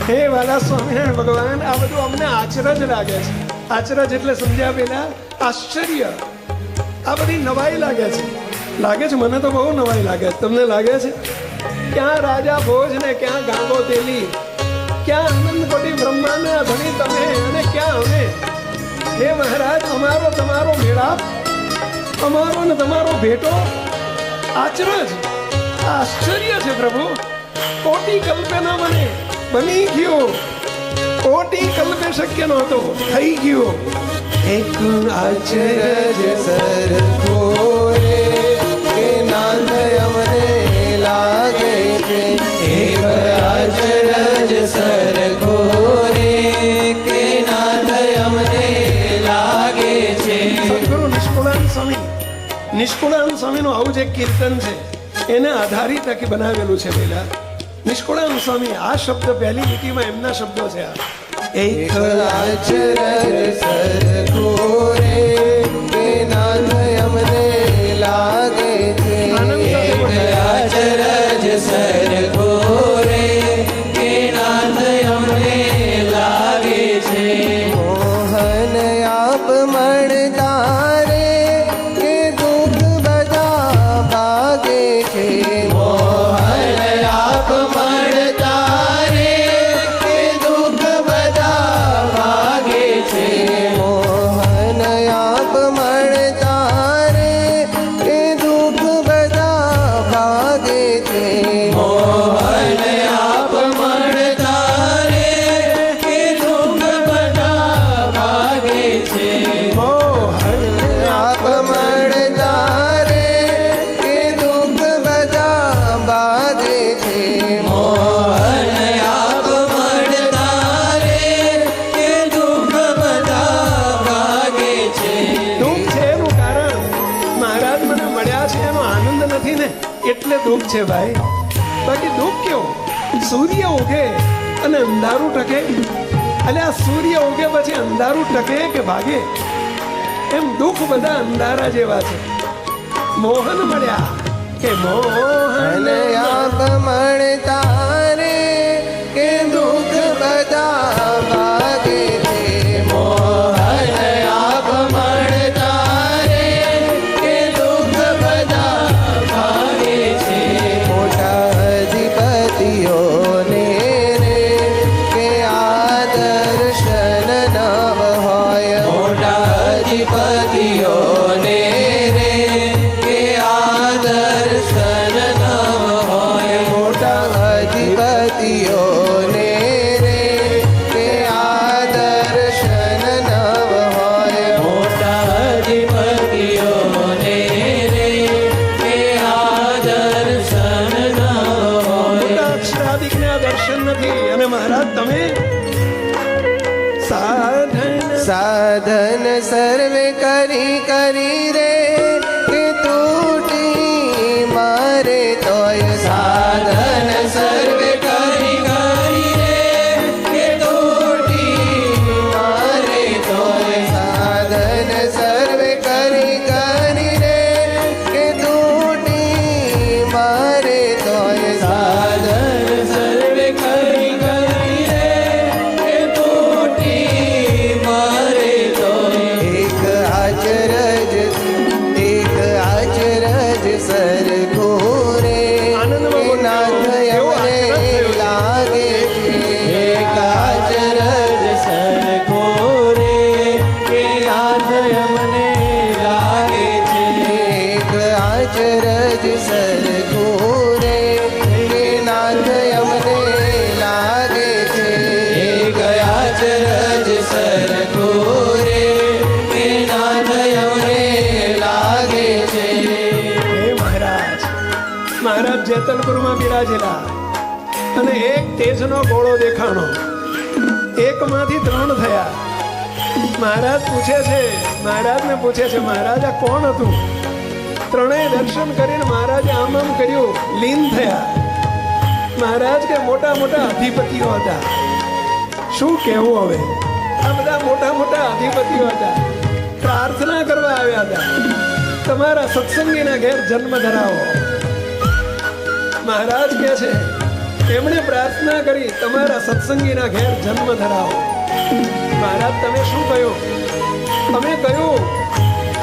હે વાલા સ્વામિનારાયણ ભગવાન, આ બધું અમને આચરજ લાગે છે. આચરજ એટલે સમજ્યા પેલા આશ્ચર્ય, આ બધી નવાઈ લાગે છે. લાગે છે, મને તો બહુ નવાઈ લાગે છે. તમને લાગે છે? ક્યાં રાજા ભોજ ને ક્યાં ગાંગો તેલી, ક્યાં આનંદ કોટી બ્રહ્માંડના ધણી તમે અને ક્યાં અમે. હે મહારાજ, અમારો તમારો મેળાપ, અમારો ને તમારો ભેટો આચરજ, આશ્ચર્ય છે પ્રભુ. કોટી કલ્પે ન બને, બની ગયો. કોટી કલ્પે શક્ય નહોતો, થઈ ગયો. એક આચરજ સરખો રે કે નાથ અમને લાગે છે. એક આચરજ સરખો રે કે નાથ અમને લાગે છે. સદગુરુ નિષ્કુળાનંદ સ્વામી, નિષ્કુળાનંદ સ્વામીનું આવું જ એક કીર્તન છે, એને આધારિત આખી બનાવેલું છે. પેલા નિષ્કુળાનંદ સ્વામી, આ શબ્દ પહેલી લીટીમાં એમના શબ્દો છે. આ એક આચરજ સરખો રે કે નાથ અમને લાગે છે. એક આચરજ સરખો રે કે નાથ અમને લાગે છે. મોહન આપ મળતા રે કે દુઃખ બધા ભાગે છે. મોહન આપ મળતા રે કે દુઃખ બધા ભાગે છે. મોહન આપ મળતા રે કે દુઃખ બધા ભાગે છે. મોહન આપ મળતા રે કે દુઃખ બધા ભાગે છે. મોહન આપ મળતા રે કે દુઃખ બધા ભાગે છે. મોહન આપ મળતા રે કે દુઃખ બધા ભાગે છે. દુઃખ છે એનું કારણ મહારાજ મને મળ્યા છે એનો આનંદ નથી ને, એટલે દુઃખ છે ભાઈ. બાકી દુઃખ કેવું? સૂર્ય ઉગે અને અંધારું ટકે, એટલે આ સૂર્ય ઉગે પછી અંધારું ટકે કે ભાગે, એમ દુઃખ બધા અંધારા જેવા છે. મોહન મળ્યા કે મોહન આપ મળતા રે કે દુઃખ બધા ભાગે છે. મોહન આપ મળતા રે કે દુઃખ બધા ભાગે છે. મોટા અધિપતિઓને રે કે આદર્શન નવ હોય. મોટા અધિપતિઓને રે કે આદર્શન નવ હોય. મોટા અધિપતિઓને રે કે આદર્શન નવ હોય. મોટા અધિપતિઓને રે કે આદર્શન નવ હોય. મોટા અક્ષરાદિકના દર્શન નથી. અને મહારાજ તમે સાધન સર્વે કરી રે કે તૂટી મારે તોય. સાધન સર્વે કરી રે કે તૂટી મારે તોય. સાધન સર્વે કરી રે કે તૂટી મારે તોય. સાધન સર્વે કરી રે કે તૂટી મારે તોય. એક આચરજ સરખો રે કે નાથ અમને લાગે છે. એક આચરજ સરખો રે કે નાથ અમને લાગે છે. એક આચરજ સરખો રે કે નાથ અમને લાગે છે. એક આચરજ સરખો રે કે નાથ અમને લાગે છે. હે મહારાજ, મહારાજ જેતલપુરમાં બિરાજેલા અને એક તેજનો ગોળો દેખાણો, એકમાંથી ત્રણ થયા. મહારાજ પૂછે છે, મહારાજને પૂછે છે, મહારાજ આ કોણ હતું? ત્રણેય દર્શન કરીને મહારાજે આમ આમ કર્યું, લીન થયા. મહારાજ કે મોટા મોટા અધિપતિઓ હતા. શું કહેવું હવે? આ બધા મોટા મોટા અધિપતિઓ હતા, પ્રાર્થના કરવા આવ્યા હતા, તમારા સત્સંગીના ઘેર જન્મ ધરાવો. મહારાજ કહે છે એમણે પ્રાર્થના કરી તમારા સત્સંગીના ઘેર જન્મ ધરાવો. મહારાજ તમે શું કહ્યું? અમે કહ્યું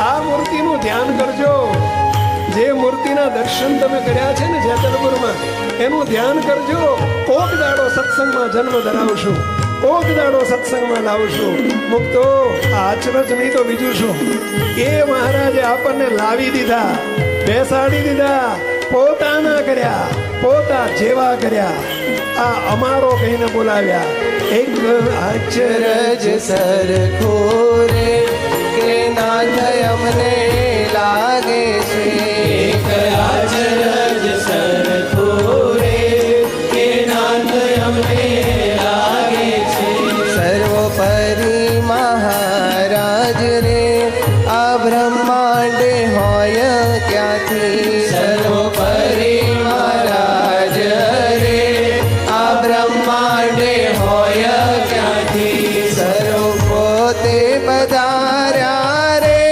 આ મૂર્તિનું ધ્યાન કરજો. જે મૂર્તિના દર્શન તમે કર્યા છે ને જેતલપુરમાં, એનું ધ્યાન કરજો. કોક દાડો સત્સંગમાં જન્મ ધરાવશું, કોક દાડો સત્સંગમાં લાવશું. મુક્તો આચરજ નહીં તો બીજું શું? એ મહારાજે આપણને લાવી દીધા, બેસાડી દીધા, પોતાના કર્યા, પોતા જેવા કર્યા. આ અમારો કહીને બોલાવ્યા. એક અચરજ સરખો રે કે નાથ અમને લાગે છે. એક અચરજ સરખો રે કે નાથ અમને લાગે છે. સર્વોપરી મહારાજ રે આ બ્રહ્માંડ હોય ક્યાંથી. સર્વોપરી મહારાજ રે આ બ્રહ્માંડ હોય ક્યાંથી. સર્વ પોતે પધાર્યા રે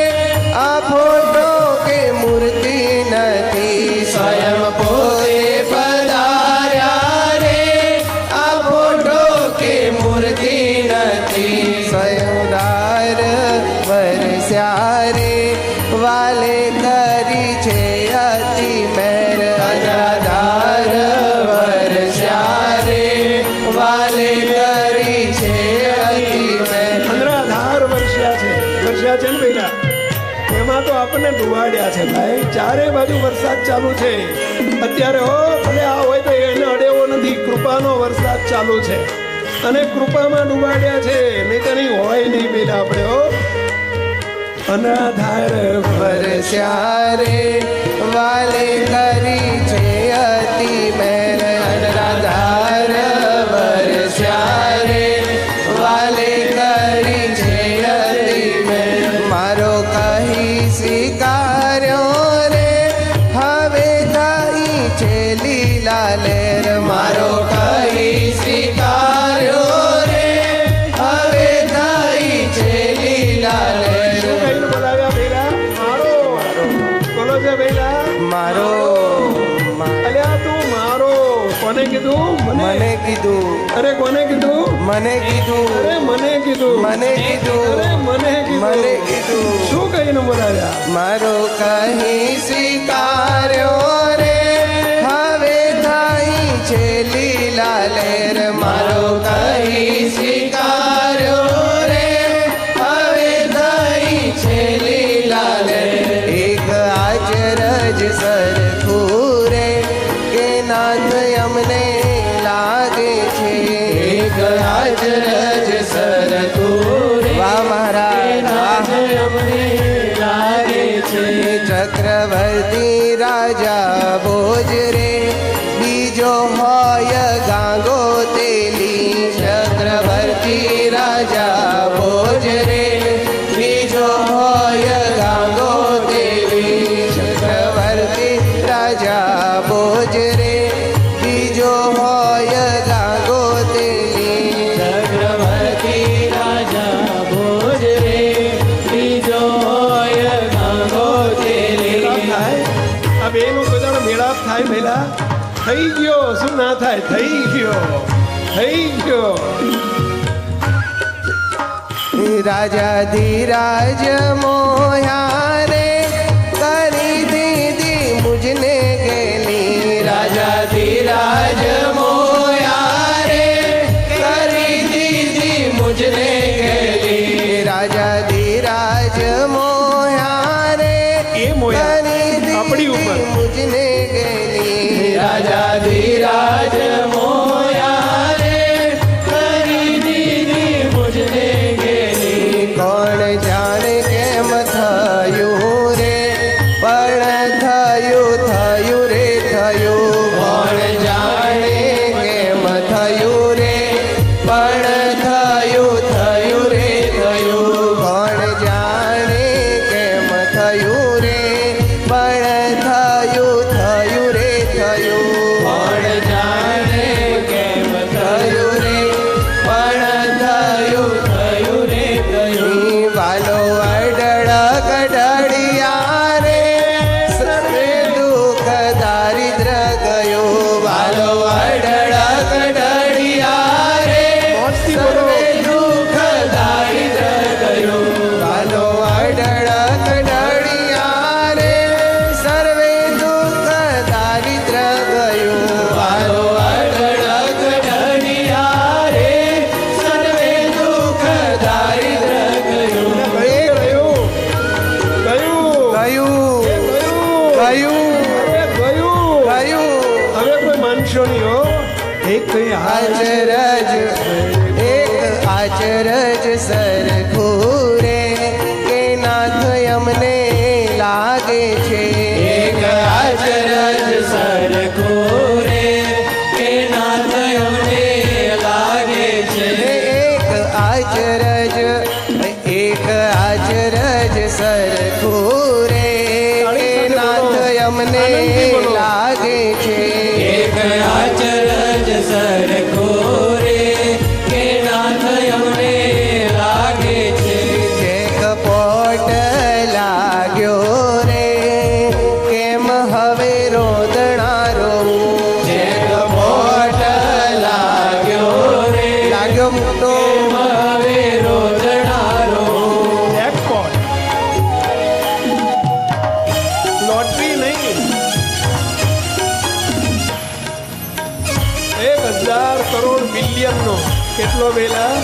આ ફોટો કે મૂર્તિ નથી. સ્વયં પોતે પધાર્યા રે આ ફોટો કે મૂર્તિ નથી. સ્વયંદાર વરસ્યા રે વાલે કરી છે અતિ મેર. અનાધાર વરસ્યા રે વાલે કરી છે અતિ મેર. અનરાધાર વર્ષ્યા છે ને બેટા. એમાં તો આપણને ડુબાડ્યા છે ભાઈ. ચારે બાજુ વરસાદ ચાલુ છે અત્યારે. હો ભલે આ હોય તો એને અડેવો નથી. કૃપાનો વરસાદ ચાલુ છે અને કૃપામાં ડુબાડ્યા છે, નહીં તો નહીં હોય નહીં બેટા આપણે. હો અનાધાર વરસ્યા રે વાલે કરી છે અતિ મેર. અનાધાર વરસ્યા રે વાલે કરી છે અતિ મેર. મારો કહી સ્વીકાર્યો રે હવે થઈ છે લીલા લેર. મારો કહી સ્વીકાર્યો રે હવે થઈ છે લીલા લેર. શું કહીને બોલાવ્યા બેલા? મારો બોલો છે બેલા. મારો અલ્યા તું મારો. કોને કીધું? મને કીધું, અરે કોને કીધું? મને કીધું, અરે મને કીધું. મને કીધું, અરે મને કીધું. મને કીધું. શું કહીને બોલાવ્યા? મારો કહી સ્વીકાર્યો રે હવે થઈ છે લીલા લેર. મારો કહી સ્વીકાર્યો રે હવે થઈ છે લીલા લેર. એક આચરજ સરખું રે કે નાથ અમને લાગે છે. એક અચરજ સરખું રે વાહ મહારાજ વાહ. અમને લાગે છે. ચક્રવર્તી રાજા ભોજ રે બીજો હોય ગાંગો તેલી. ચક્રવર્તી રાજા ભોજ રે બીજો હોય ગાંગો દેવી. ચક્રવર્તી રાજા ભોજ રે બીજો હોય ગાંગો તેલી. ચક્રવર્તી રાજા ભોજ રે બીજો હોય ગાંગો દેવી. મેળાપ થાય. આ બેનું કોઈ દાડો મેળાપ થાય પહેલા? થઈ ગયો. શું ના થાય? થઈ ગયો, થઈ ગયો. રાજા ધીરાજ મોહ્યા રે કરી દીધી મુજને ગેલી. રાજા ધીરાજ મોયા રે કરી દીધી મુજને ગેલી. રાજા ધીરાજ મોહ્યા રે એ મોયા આપણી ઉપર. મુજને ગેલી. રાજા ધીરાજ મોયા રે કરી દીધી મુજને ગેલી. કોણ જાણે કેમ થયું રે પણ થયું થયું રે થયું. કોણ જાણે કેમ થયું રે પણ થયું થયું રે થયું. કોણ જાણે કેમ થયું રે પણ થયું થયું રે થયું. કોણ જાણે કેમ થયું રે પણ થયું થયું રે થયું. વાલો અડળ કડડિયા રે સર્વે દુઃખ દારિદ્ર ગયો. વાલો અડડા થયું અરે ગયું થયું હવે કોઈ માનશો નહીં હો એક કઈ આચરજ એક આચરજ સરખું રે કે નાથ અમને લાગે છે એક આચરજ સરખું રે કે નાથ અમને લાગે છે એક આચરજ સરખું રે કે નાથ અમને લાગે છે એક આચરજ સરખું રે કે નાથ અમને લાગે છે જે કપોટ લાગ્યો રે કેમ હવે રોદણારો જે કપોટ લાગ્યો રે લાગ્યો મૂકતો હવે રોદણારો જેકપોટ લોટરી નહીં 1000 કરોડ બિલિયન નો કેટલો વેલા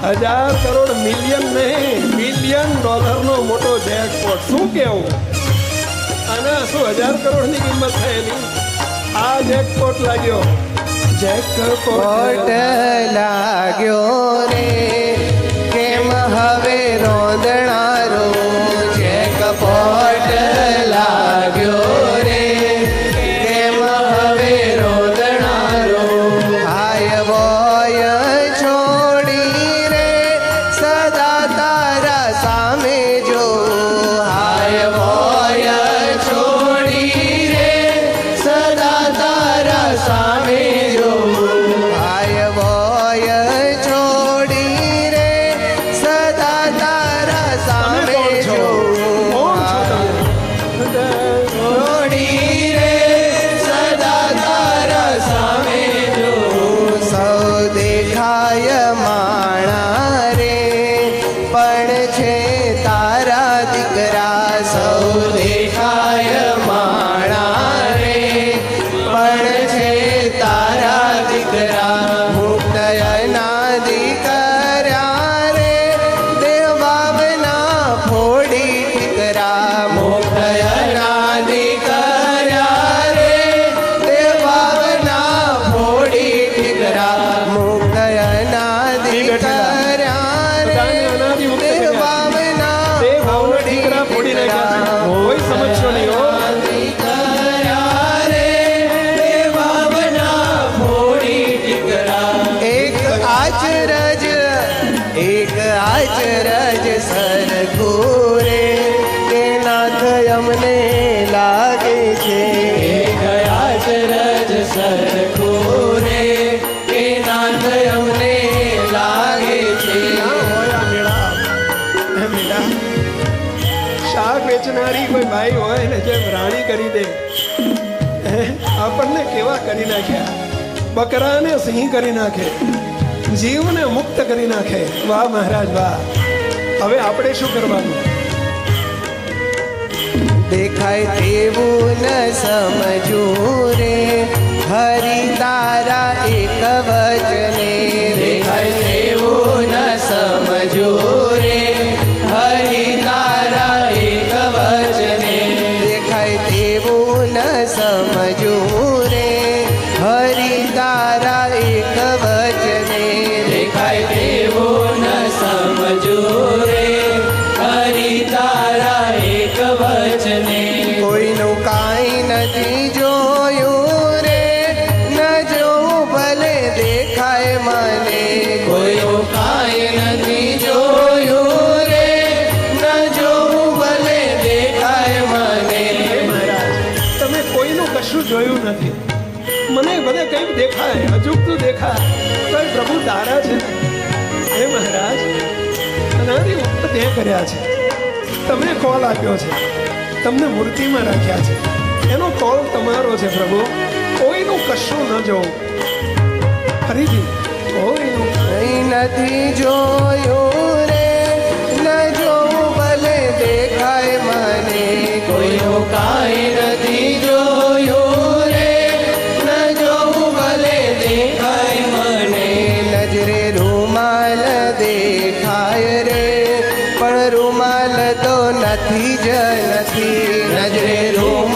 1000 કરોડ મિલિયન નહીં બિલિયન ડોલર નો મોટો જેકપોટ શું કેવું આના શું 1000 કરોડ ની કિંમત થયેલી આ જેકપોટ લાગ્યો જેકપોટ પોટ લાગ્યો રે કેમ હવે રોદણારો જે કપોટ લાગ્યો રે કેમ હવે રોદણારો હાય બોય છોડી રે સદા તારા સામે જો હાય બોય છોડી રે સદા તારા સામે જો હાય બોય છોડી રે સદા તારા સામે જો છોડી રે સદા તારા સામે જો સૌ દેખાય માણા રે પણ છે તારા દીકરા સૌ દેખાય માણા રે પણ છે તારા દીકરા મુક્તયના દીકરા રે દેવાવના ફોડી ઠીકરા મોકળના દીકરા રે દેવાવના ફોડી ઠીકરા મુક્તયના દીકરા રે દેવાવના તે ભાવના દીકરા ફોડી નાખ્યા છે. કોઈ સમજશો નહીં હો દીકરા રે દેવાવના ફોડી ઠીકરા એક આચરજ સરખું રે કે નાથ અમને લાગે છે એક આચરજ સરખું રે કે નાથ અમને લાગે છે ના હોય આ મેળા હે મેળા શાક વેચનારી કોઈ ભાઈ હોય ને જેમ રાણી કરી દે હે, આપણને કેવા કરી નાખ્યા બકરાને સિંહ કરી નાખે જીવને મુક્ત કરી નાખે વાહ મહારાજ વાહ હવે આપણે શું કરવાનું દેખાય તેવું ન સમજવું રે હરિ તારા એક વચને દેખાય તેવું ન સમજો રે હરિ તારા એક વચને દેખાય તેવું ન સમજવું રે હરિ તારા એક વચને દેખાય તેવું ન સમજો રે હરિ તારા એક વચને કોઈનું કાંઈ નથી જોયું રે ન જોવું ભલે દેખાય મને કોઈનું કાંઈ નથી જોયું રે ન જોવું ભલે દેખાય મને મહારાજ તમે કોઈનું કશું જોયું નથી મને બધે કંઈક દેખાય અજુગતું દેખાય તો એ પ્રભુ તારા છે હે મહારાજ અનાદિ મુક્ત તે કર્યા છે તમે કોલ આપ્યો છે તમને મૂર્તિમાં રાખ્યા છે એનો કોલ તમારો છે પ્રભુ કોઈનું કશું ન જોવું ફરીથી કોઈનું કંઈ નથી જોયું રે ન જોવું ભલે દેખાય મને કોઈનું કાંઈ નથી જોયું રે ન જોવું ભલે દેખાય મને નજરે રૂમાલ દેખાય રે પણ રૂમાલ તો નથી જ નથી નજરે રૂમાલ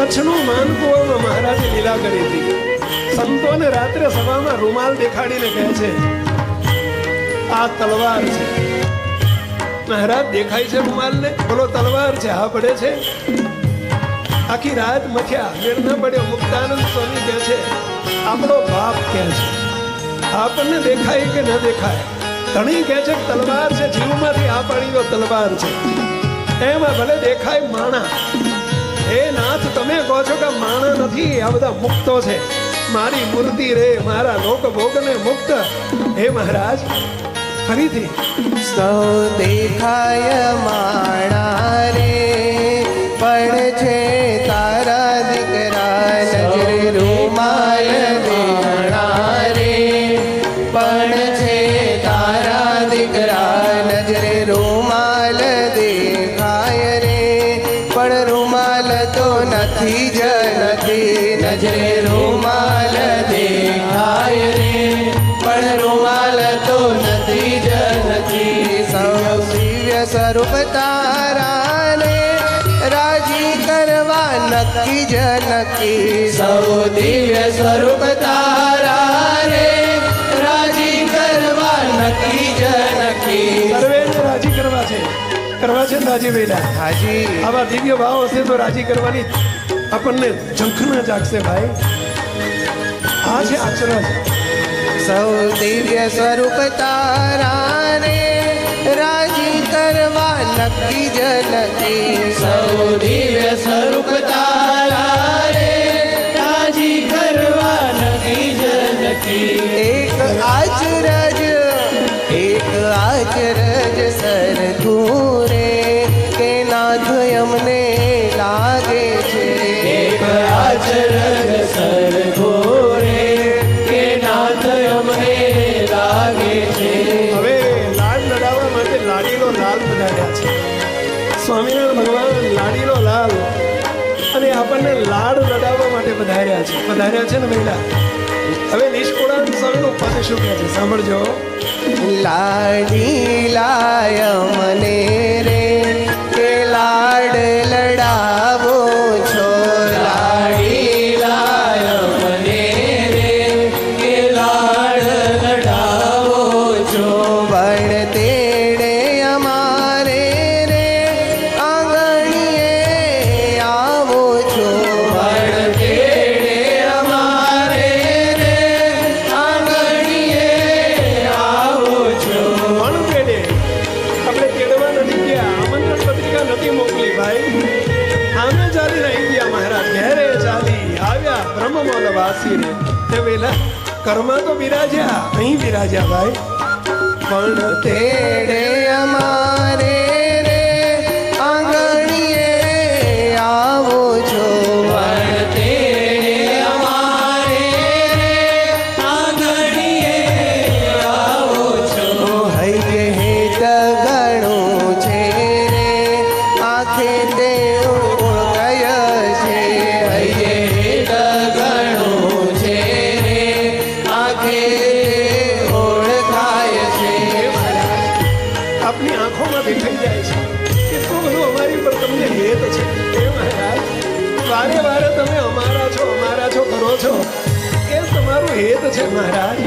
કચ્છનું માનકુવામાં મહારાજે લીલા કરી હતી. સંતોને રાત્રે સભામાં રૂમાલ દેખાડીને કહે છે આ તલવાર છે. મહારાજ દેખાય છે રૂમાલને? બોલો તલવાર છે. હા પડે છે. આખી રાત મથ્યા, મેળ ન પડ્યો. મુક્તાનંદ સ્વામી કહે છે આપણો બાપ કહે છે આપણને દેખાય કે ન દેખાય. ધણી કહે છે તલવાર છે. જીવમાંથી આ પાડી દો તલવાર છે. એમાં ભલે દેખાય માણા. હે નાથ તમે કહો છો કે માણા નથી, આ બધા મુક્તો છે. મારી મૂર્તિ રે મારા લોક ભોગને મુક્ત. હે મહારાજ ફરીથી સૌ દેખાય માણા રે પણ છે તારા દીકરા નજરે રૂમાલ દેખાણા રે પણ છે તારા દીકરા નજરે રૂમાલ દેખાય રે પણ રૂમાલ તો નથી જ નથી નજરે રૂમાલ દેખાય રે પણ રૂમાલ તો નથી જ નથી સૌ દિવ્ય સ્વરૂપ તારાને રાજી કરવા નક્કી જ નક્કી સૌ દિવ્ય સ્વરૂપ તારાને રાજી કરવા નક્કી જ નક્કી સર્વેને રાજી કરવા છે ને રાજી વેલા. હાજી આવા દિવ્ય ભાવ હશે તો રાજી કરવાની આપણને ઝંખ ન જાગશે ભાઈ. આ છે આચરણ. સૌ દિવ્ય સ્વરૂપ તારાને રાજી કરવા નક્કી જ નક્કી સૌ દિવ્ય સ્વરૂપ તારાને રાજી કરવા નક્કી જ નક્કી એક આચરજ સરખું રે કે નાથ અમને લાગે છે એક આચરજ સરખું રે કે નાથ અમને લાગે છે. હવે લાડ લડાવવા માટે લાડીનો લાલ પધાર્યા છે. સ્વામિનારાયણ ભગવાન લાડીનો લાલ અને આપણને લાડ લડાવવા માટે પધાર્યા છે ને મહિલા. હવે નિષ્કુળાનંદ સ્વામીનું પદ શું કહે છે સાંભળજો. લાડી લાય મને રે કે લાડ લડાવો છો લાડી લાય મને રે કે લાડ લડાવો છો બળ તેડે અમારે રે આંગણીએ આવો છો બળ તેડે અમારે રે આંગણીએ આવો છો. કોણ કેડે? આપણે કેળવા નથી ગયા, આમંત્રણ પત્રિકા નથી મોકલી ભાઈ. આમે ચાલી રહી ગયા મહારાજ ઘેરે ચાલી આવ્યા બ્રહ્મમોલ વાસી રે. તે વેલા કર્મા તો બિરાજ્યા, અહીં બિરાજ્યા ભાઈ. પણ તેડે અમારે રે આંગણીએ આવો છો બળ તેડે અમારે રે આંગણીએ આવો છો. હૈયે હેત ગણું છે રે આંખે તે ઓળખાય છે હૈયે હેત ગણું છે રે આંખે તે ઓળખાય છે. આપની આંખોમાં દેખાઈ જાય છે કેટલું બધું અમારી પર તમને હેત છે. હે મહારાજ વારે વારે તમે અમારા છો કરો છો એ તમારું હેત છે મહારાજ.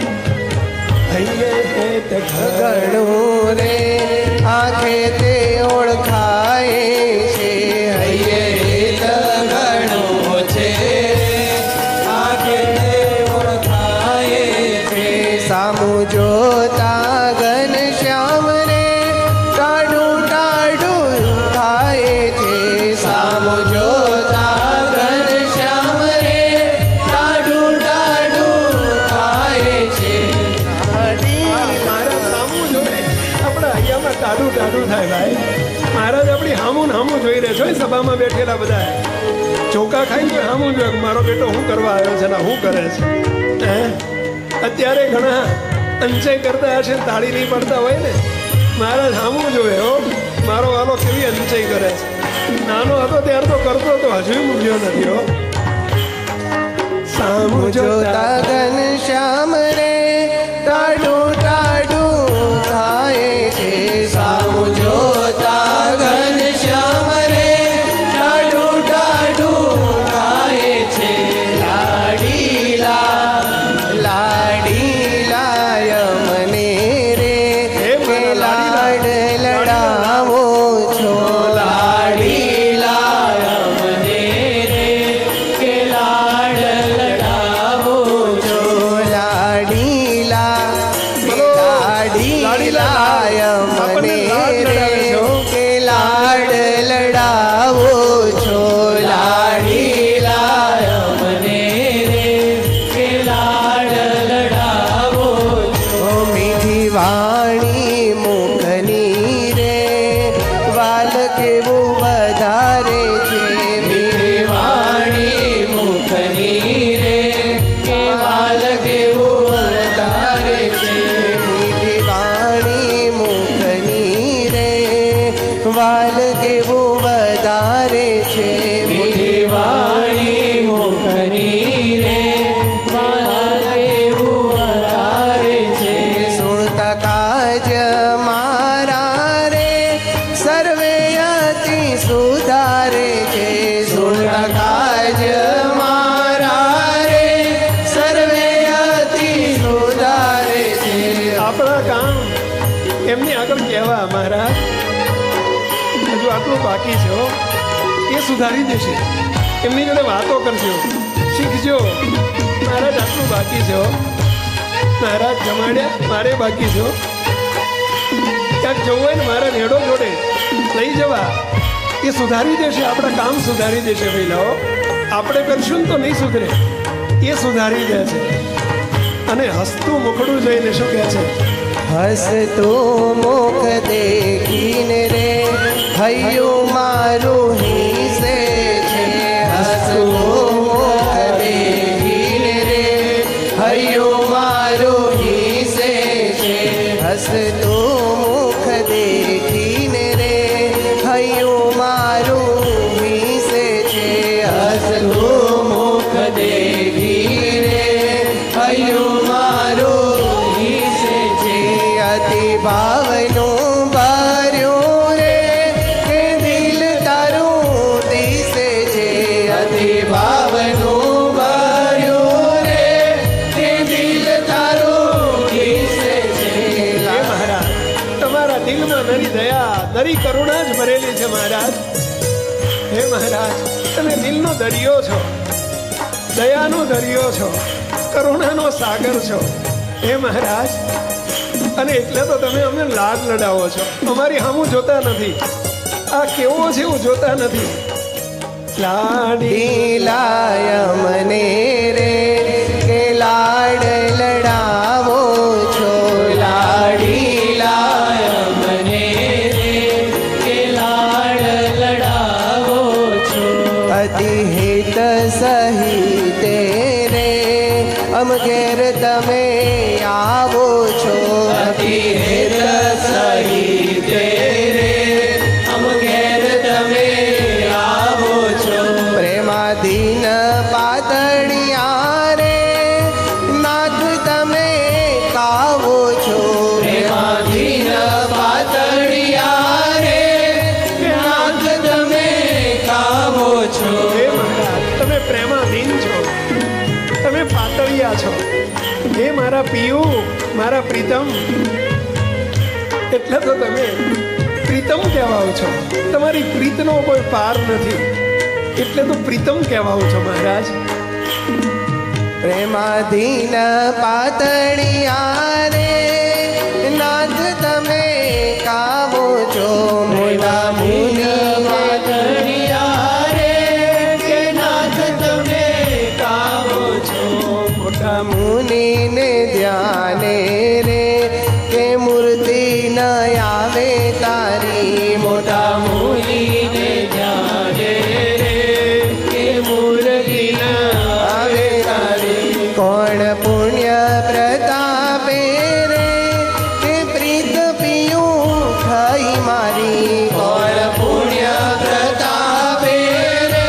હૈયે હેત ગણું રે આંખે તે ઓળખાય છે હૈયે હેત ગણું છે આંખે તે ઓળખાય છે. સામું જોતા ઘન શ્યામ રે ટાઢું ટાઢું થાય છે સામું જોતા ઘન શ્યામ રે ટાઢું ટાઢું થાય છે. મહારાજ સામું જોઈ આપણે અહીંયામાં ટાઢું ટાઢું થાય ભાઈ. મહારાજ આપણી હામું ને હામું જોઈ રહ્યા છો એ સભામાં બેઠેલા બધા ચોખા ખાઈ તો હામું જોયે મારો બેટો શું કરવા આવ્યો છે ને શું કરે છે. હે અત્યારે ઘણા અંચય કરતા હશે તાળી નહીં પડતા હોય ને મહારાજ હામું જોયે હો મારો વાલો કેવી અંચય કરે છે. નાનો હતો ત્યારે તો કરતો તો હજુ મૂક્યો નથી હો. સામું જોતા ઘન શ્યામ રે ટાઢું ટાઢું થાય છે સામું જોતા ઘન શ્યામ રે ટાઢું ટાઢું થાય છે મીઠી વાણી મુખની રે મારા દેવું વરારે છે સુણતા કાજ મારા રે સર્વે અતિ સુધારે છે સુણતા કાજ મારા રે સર્વે અતિ સુધારે છે આપણા કામ એમની આગળ કહેવા મહારાજ હજુ આટલું બાકી છે હો. એ સુધારી દેશે. એમની જોડે વાતો કરજો, શીખજો. મહારાજ આટલું બાકી છે હો. મહારાજ જમાડ્યા મારે બાકી છે હો. ક્યાંક જવું હોય ને મારા નેડો જોડે લઈ જવા. એ સુધારી દેશે, આપણા કામ સુધારી દેશે પહેલા હો. આપણે કરશું ને તો નહીં સુધરે, એ સુધારી દે છે. અને હસતું મુખડું જોઈને શું કહે છે? હસતું મુખ દેખીને રે હૈયું મારું હિસે છે હસતું મુખ દેખીને રે હૈયું મારું હિસે છે હસતું મુખ દેખીને રે હૈયું મારું હિસે છે હસતું મુખ દેખીને હૈયું મારું હિસે છે અતિ ભાવનું ભર્યું રે કે દિલ તારું દિશે છે અતિ ભાવનું ભર્યું રે કે દિલ તારું દિશે છે હે મહારાજ, તમારા દિલમાં નરી દયા, નરી કરુણા જ ભરેલી છે મહારાજ. હે મહારાજ, તમે દિલનો દરિયો છો, દયાનો દરિયો છો, કરુણાનો સાગર છો. હે મહારાજ, અને એટલે તો તમે અમને લાડ લડાવો છો. અમારી સામું જોતા નથી, આ કેવો છે એવું જોતા નથી. લાડી લાય મને રે કે લાડ લડાવો છો લાડી લાય મને રે કે લાડ લડાવો છો અતિ હિત સહિતે રે અમ ઘેર તમે આવો છો અતિ હેત સહિતે રે અમ ઘેર તમે આવો છો પ્રેમાધીન પાતળિયા રે નાથ તમે કાવો છો પ્રેમાધીન પાતળિયા રે નાથ તમે કાવો છો હે મહારાજ, તમે પ્રેમાધીન છો, તમે પાતળિયા છો. હે મારા પિયુ, મારા પ્રીતમ, એટલે તો તમે પ્રીતમ કહેવાઓ છો. તમારી પ્રીતનો કોઈ પાર નથી, એટલે તો પ્રીતમ કહેવાઓ છો મહારાજ. પ્રેમાધીન પાતળિયા રે નાથ તમે કાવો છો મોલા મુનિ પાતળિયા રે કે નાથ તમે કાવો છો મોટા મુનિને ધ્યાને રે કે મૂર્તિ ન આવે તારી મોટા મુનિને જાણે રે કે મૂર્તિ ન આવે તારી કોણ પુણ્ય પ્રતાપે રે કે પ્રીત પિયું થઈ મારી કોણ પુણ્ય પ્રતાપે રે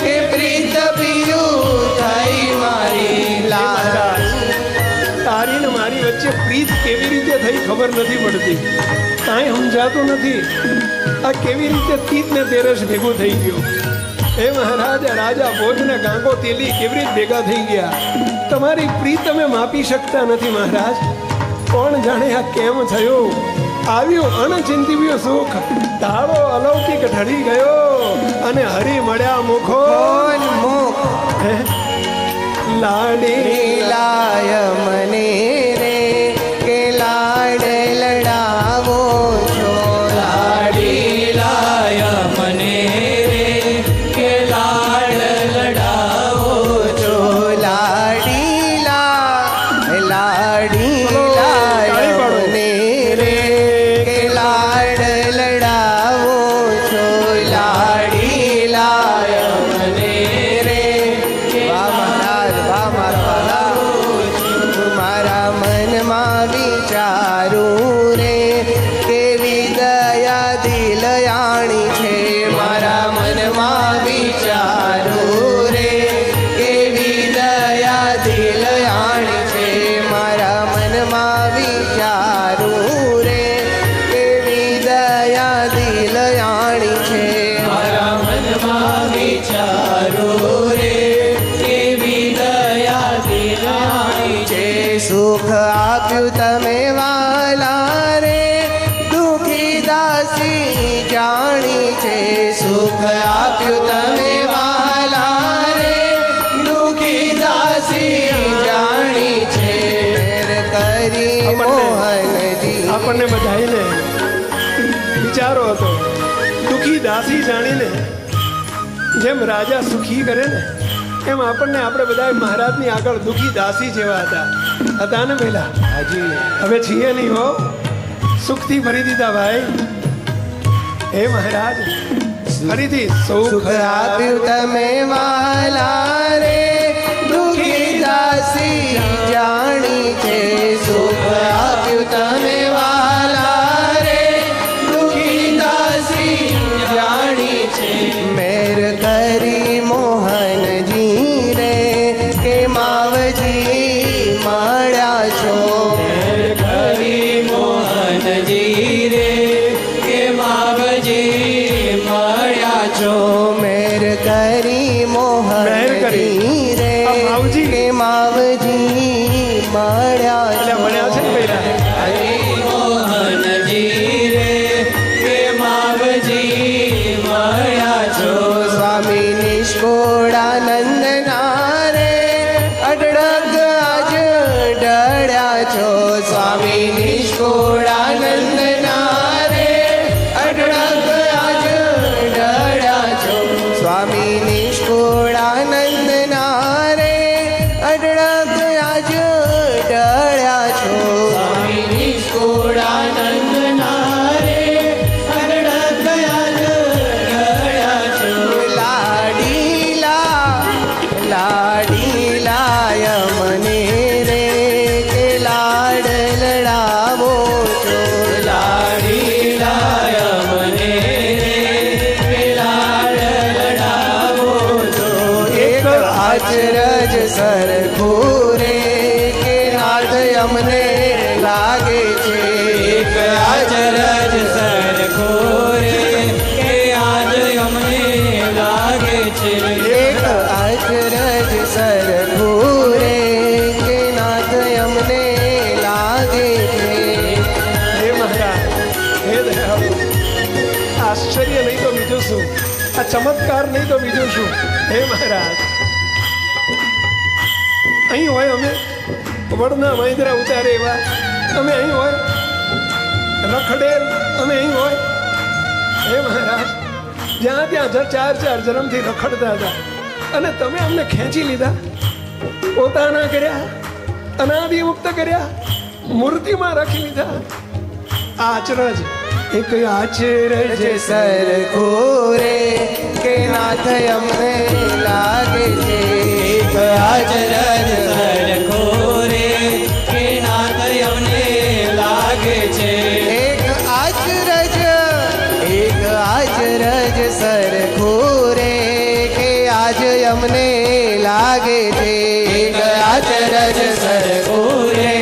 કે પ્રીત પિયું થઈ મારી મહારાજ, તારી ને મારી વચ્ચે પ્રીત કેવી રીતે થઈ ખબર નથી પડતી, કાંઈ સમજાતું નથી. આ કેવી રીતે તીત ને તેરસ ભેગું થઈ ગયું. હે મહારાજ, રાજા ભોજ ને ગાંગો તેલી કેવી રીતે ભેગા થઈ ગયા. તમારી પ્રીત અમે માપી શકતા નથી મહારાજ. કોણ જાણે આ કેમ થયું. આવ્યું અણચિંતવ્યું સુખ, તાળો અલૌકિક ઢળી ગયો અને હરી મળ્યા મુખો. કોણ મુખ હે? લાડી લાય મને રે કે લાડ લડાવો છો લાડી લાય મને રે કે લાડ લડાવો છો લાડી લાડી બોલો, લાય તાળી પાડો. મને રે કે લાડ લડાવો છો લાડી લાય મને રે કે વાહ મહારાજ વાહ મારા વાલા મારા વિચારું રે કેવી દયા દિલયાણી છે મારા મનમાં વિચારું રે કેવી દયા દિલયાણી છે મારા મનમાં વિચારો રે કેવી દયા દિલાણી છે. સુખ આપ્યું તમે વાલા રે દુઃખી દાસી જાણી છે સુખ આપ્યું તમે વાલા રે દુઃખી દાસી જાણી છે મેર કરી મોહનજી આપણને બધાઈને વિચારો હતો દુઃખી દાસી જાણીને જેમ રાજા સુખી કરે ને એમ આપણને આપણે બધા મહારાજની આગળ દુઃખી દાસી જેવા હતા ને પેલા હાજી હવે છીએ નહીં હો સુખથી ભરી દીધા ભાઈ હે મહારાજ ફરીથી સુખ આપ્યું તમે વાલા રે દુઃખી દાસી જાણી છે સુખ આપ્યું તમે વાલા રે દુઃખી દાસી જાણી છે મેર કરી મોહનજી રે કે માવજી મળ્યા છો હરી મોહનજી રે કે માવજી મળ્યા છો. મેર કરી મોહનજી રે આ માવજી. કે માવજી મળ્યા એટલે મળ્યા છે ને પેલા હરી મોહનજી રે કે માવજી મળ્યા છો. સ્વામી નિષ્કોળાનંદ નારે અઢળક આજ ડળ્યા છો સ્વામી નિષ્કોળાનંદ નારે અઢળક આજ ડળ્યા છો સ્વામી નિષ્કોળાનંદ નારે અઢળક આજ ડળ્યા છો સ્વામી નિષ્કુળાનંદ નારે અઢળક આજ ડળ્યા છો. લાડીલા મને રે કે લાડ લડાવો છો લાડી લાય મને રે કે લાડ લડાવો છો. એક આચરજ સરખું રે કે નાથ અમને લાગે છે એક આચરજ સરખો રે કે આજ અમને લાગે છે. એક આચરજ સરખું રે કે નાથ અમને લાગે છે હે મહારાજ હે દયાળુ આશ્ચર્ય નહીં તો બીજું શું આ ચમત્કાર નહીં તો બીજું શું હે મહારાજ અહીં હોય અમે વડના વાંદરા ઉતારે એવા અમે અહીં હોય રખડેલ અમે અહીં હોય હે મહારાજ જ્યાં ત્યાં ચાર જન્મથી રખડતા હતા અને તમે અમને ખેંચી લીધા પોતાના કર્યા અનાદિ મુક્ત કર્યા મૂર્તિમાં રાખી લીધા આચરજ એક આચરજ જે સરખું રે કે નાથ અમને લાગે છે એક આચરજ સરખો રે કે નાથ અમને લાગે છે. એક આચરજ સરખું રે કે આજ અમને લાગે છે એક આચરજ સરખું રે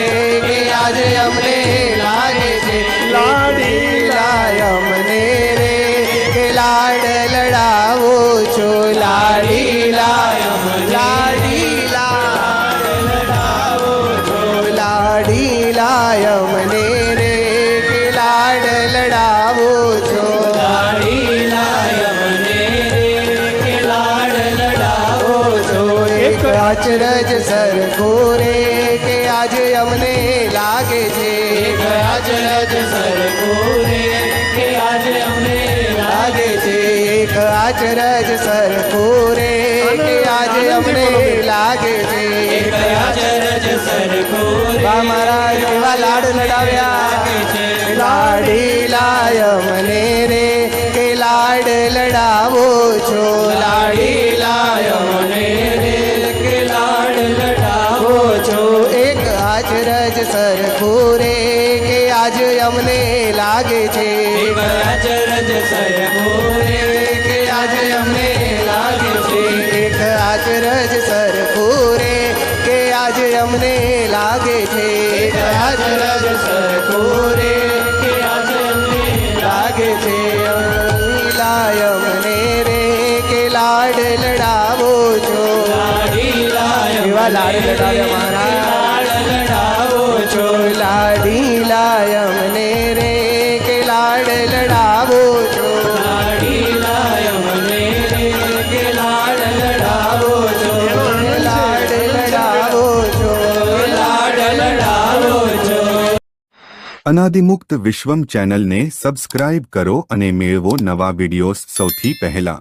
કે આજ અમને લાગે છે લાડી લાય અમને રે કે લાડ લડાવો છો લાડી લાય લાડી લાડ લડાવો છો લાડી લાય મને રે કે લાડ લડાવો છો લાડી લાય મને રે કે લાડ લડાવો છો. એક અચરજ સરખું રે કે આજ અમને લાગે છે એક આચરજ સરખો રે કે આજ અમને લાગે છે. એક આચરજ સરખું રે કે આજ અમને લાગે છે એક આચરજ સરખો રે બા મારા કેવા લાડ લડાવ્યા લાડી લાય મને રે કે લાડ લડાવો છો લાડી લાય મને રે કે લાડ લડાવો છો. એક આચરજ સરખું રે કે આજ અમને લાગે છે એક આચરજ સરખો રે કે આજ અમને લાગે અમને લાગે છે અચરજ સરખું રે કે આજે અમને લાગે છે લાય અમને રે કે લાડ લડાવો છો લાડીલા એવા લાડ લડાવે મારા લાડ લડાવો છો લાડીલા અમને રે કે લાડ લડાવો છો લાડીલા મને રે કે લાડ લડાવો છો લાડ લડાવો છો લાડ લડાવો છો અનાદિમુક્ત વિશ્વમ ચેનલને સબસ્ક્રાઇબ કરો અને મેળવો નવા વિડિયોઝ સૌથી પહેલા.